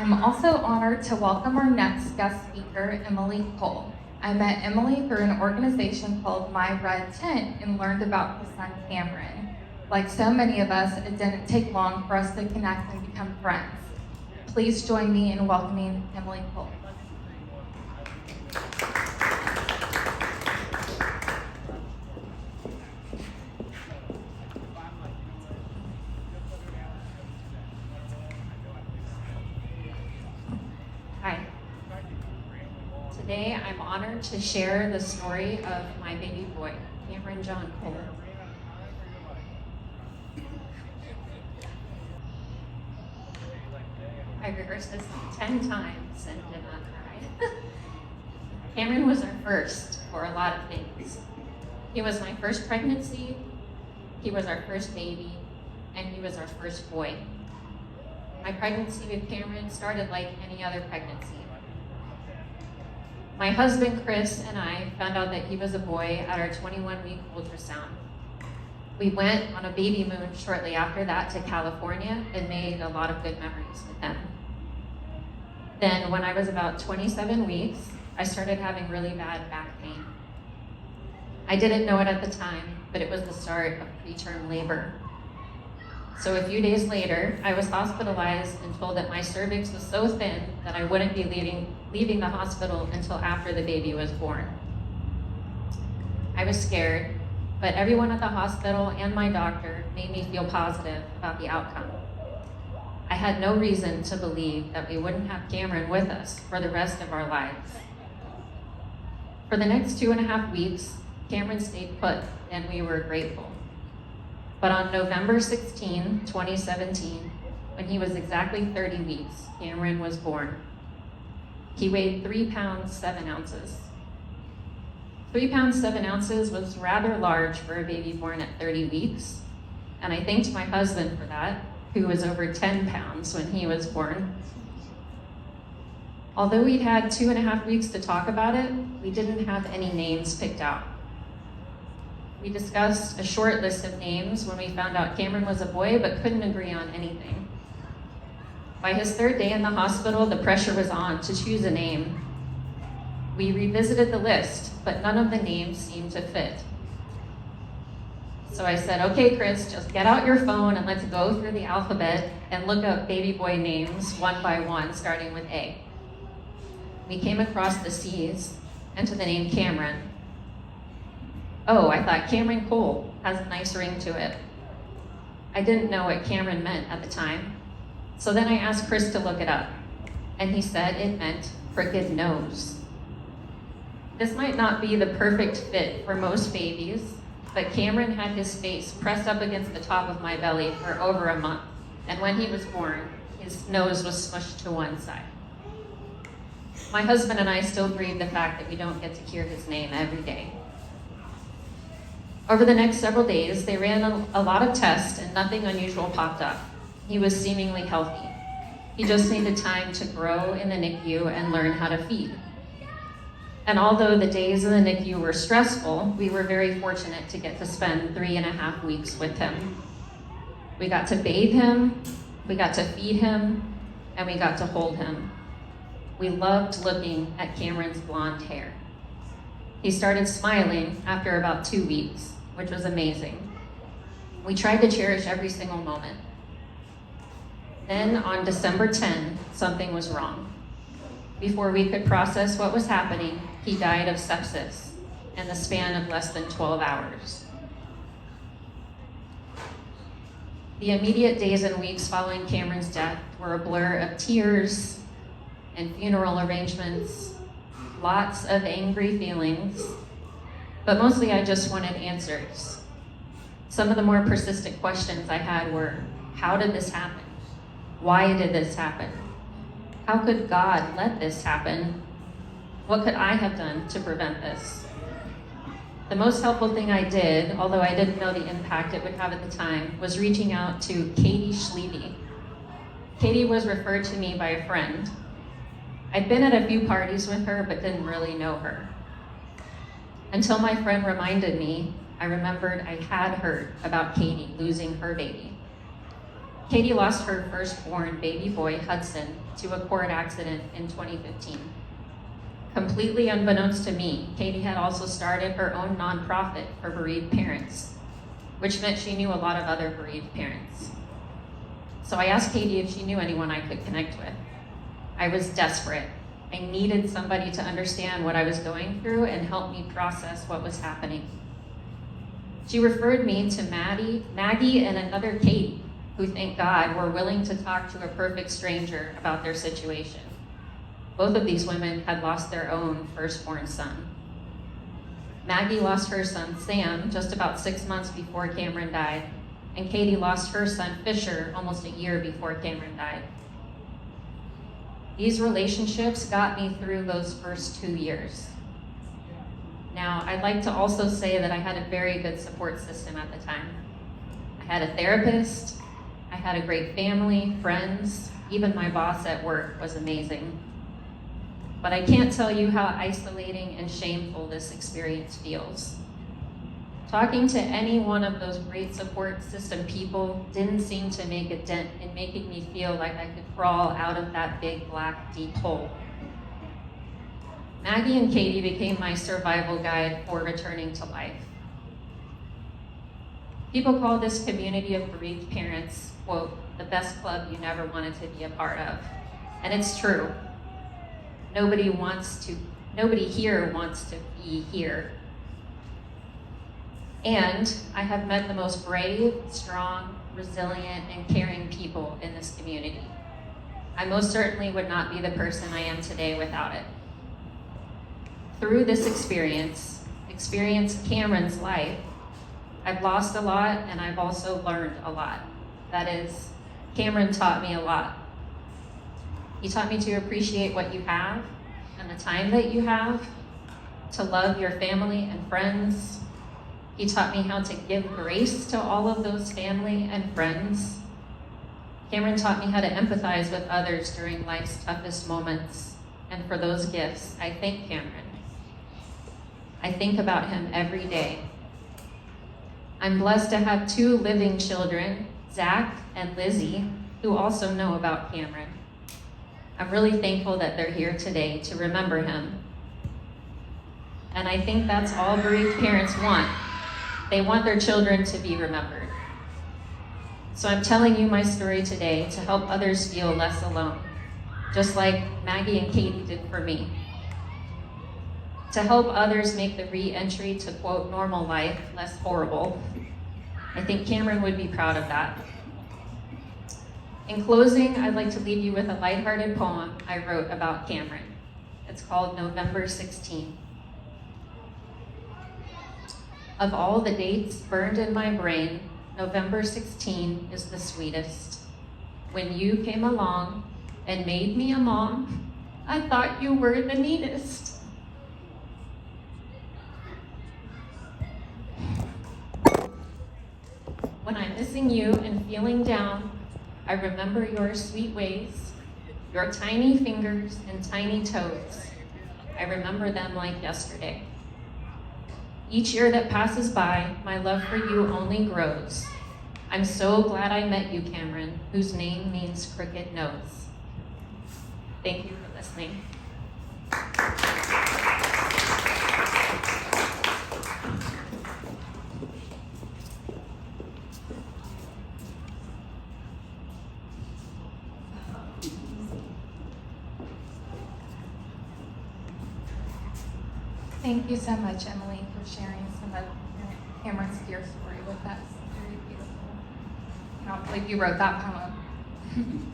I'm also honored to welcome our next guest speaker, Emily Cole. I met Emily through an organization called My Red Tent and learned about her son, Cameron. Like so many of us, it didn't take long for us to connect and become friends. Please join me in welcoming Emily Cole. Hi. Today I'm honored to share the story of my baby boy, Cameron John Cole. I rehearsed this 10 times and did not cry. Cameron was our first for a lot of things. He was my first pregnancy, he was our first baby, and he was our first boy. My pregnancy with Cameron started like any other pregnancy. My husband, Chris, and I found out that he was a boy at our 21-week ultrasound. We went on a baby moon shortly after that to California and made a lot of good memories with him. Then when I was about 27 weeks, I started having really bad back pain. I didn't know it at the time, but it was the start of preterm labor. So a few days later, I was hospitalized and told that my cervix was so thin that I wouldn't be leaving the hospital until after the baby was born. I was scared, but everyone at the hospital and my doctor made me feel positive about the outcome. I had no reason to believe that we wouldn't have Cameron with us for the rest of our lives. For the next 2.5 weeks, Cameron stayed put, and we were grateful. But on November 16, 2017, when he was exactly 30 weeks, Cameron was born. He weighed 3 pounds, 7 ounces. 3 pounds, 7 ounces was rather large for a baby born at 30 weeks, and I thanked my husband for that, who was over 10 pounds when he was born. Although we'd had 2.5 weeks to talk about it, we didn't have any names picked out. We discussed a short list of names when we found out Cameron was a boy, but couldn't agree on anything. By his 3rd day in the hospital, the pressure was on to choose a name. We revisited the list, but none of the names seemed to fit. So I said, okay, Chris, just get out your phone and let's go through the alphabet and look up baby boy names one by one, starting with A. We came across the C's and to the name Cameron. Oh, I thought Cameron Cole has a nice ring to it. I didn't know what Cameron meant at the time. So then I asked Chris to look it up, and he said it meant crooked nose. This might not be the perfect fit for most babies, but Cameron had his face pressed up against the top of my belly for over a month, and when he was born, his nose was smushed to one side. My husband and I still grieve the fact that we don't get to hear his name every day. Over the next several days, they ran a lot of tests and nothing unusual popped up. He was seemingly healthy. He just needed time to grow in the NICU and learn how to feed. And although the days in the NICU were stressful, we were very fortunate to get to spend 3.5 weeks with him. We got to bathe him, we got to feed him, and we got to hold him. We loved looking at Cameron's blonde hair. He started smiling after about 2 weeks, which was amazing. We tried to cherish every single moment. Then on December 10, something was wrong. Before we could process what was happening, he died of sepsis in the span of less than 12 hours. The immediate days and weeks following Cameron's death were a blur of tears and funeral arrangements, lots of angry feelings, but mostly I just wanted answers. Some of the more persistent questions I had were, how did this happen? Why did this happen? How could God let this happen? What could I have done to prevent this? The most helpful thing I did, although I didn't know the impact it would have at the time, was reaching out to Katie Schliebe. Katie was referred to me by a friend. I'd been at a few parties with her, but didn't really know her. Until my friend reminded me, I remembered I had heard about Katie losing her baby. Katie lost her firstborn baby boy, Hudson, to a court accident in 2015. Completely unbeknownst to me, Katie had also started her own nonprofit for bereaved parents, which meant she knew a lot of other bereaved parents. So I asked Katie if she knew anyone I could connect with. I was desperate. I needed somebody to understand what I was going through and help me process what was happening. She referred me to Maggie, and another Katie, who, thank God, were willing to talk to a perfect stranger about their situation. Both of these women had lost their own firstborn son. Maggie lost her son, Sam, just about 6 months before Cameron died, and Katie lost her son, Fisher, almost a year before Cameron died. These relationships got me through those first 2 years. Now, I'd like to also say that I had a very good support system at the time. I had a therapist, I had a great family, friends, even my boss at work was amazing. But I can't tell you how isolating and shameful this experience feels. Talking to any one of those great support system people didn't seem to make a dent in making me feel like I could crawl out of that big, black, deep hole. Maggie and Katie became my survival guide for returning to life. People call this community of bereaved parents, quote, the best club you never wanted to be a part of. And it's true. Nobody here wants to be here. And I have met the most brave, strong, resilient, and caring people in this community. I most certainly would not be the person I am today without it. Through this experience Cameron's life, I've lost a lot and I've also learned a lot. That is, Cameron taught me a lot. He taught me to appreciate what you have and the time that you have, to love your family and friends. He taught me how to give grace to all of those family and friends. Cameron taught me how to empathize with others during life's toughest moments. And for those gifts, I thank Cameron. I think about him every day. I'm blessed to have 2 living children, Zach and Lizzie, who also know about Cameron. I'm really thankful that they're here today to remember him. And I think that's all bereaved parents want. They want their children to be remembered. So I'm telling you my story today to help others feel less alone, just like Maggie and Katie did for me. To help others make the re-entry to, quote, normal life less horrible. I think Cameron would be proud of that. In closing, I'd like to leave you with a lighthearted poem I wrote about Cameron. It's called November 16. Of all the dates burned in my brain, November 16 is the sweetest. When you came along and made me a mom, I thought you were the neatest. When I'm missing you and feeling down, I remember your sweet ways, your tiny fingers and tiny toes. I remember them like yesterday. Each year that passes by, my love for you only grows. I'm so glad I met you, Cameron, whose name means crooked nose. Thank you for listening. Thank you so much, Emily, for sharing some of Cameron's dear story with us. Very beautiful. I don't believe you wrote that poem.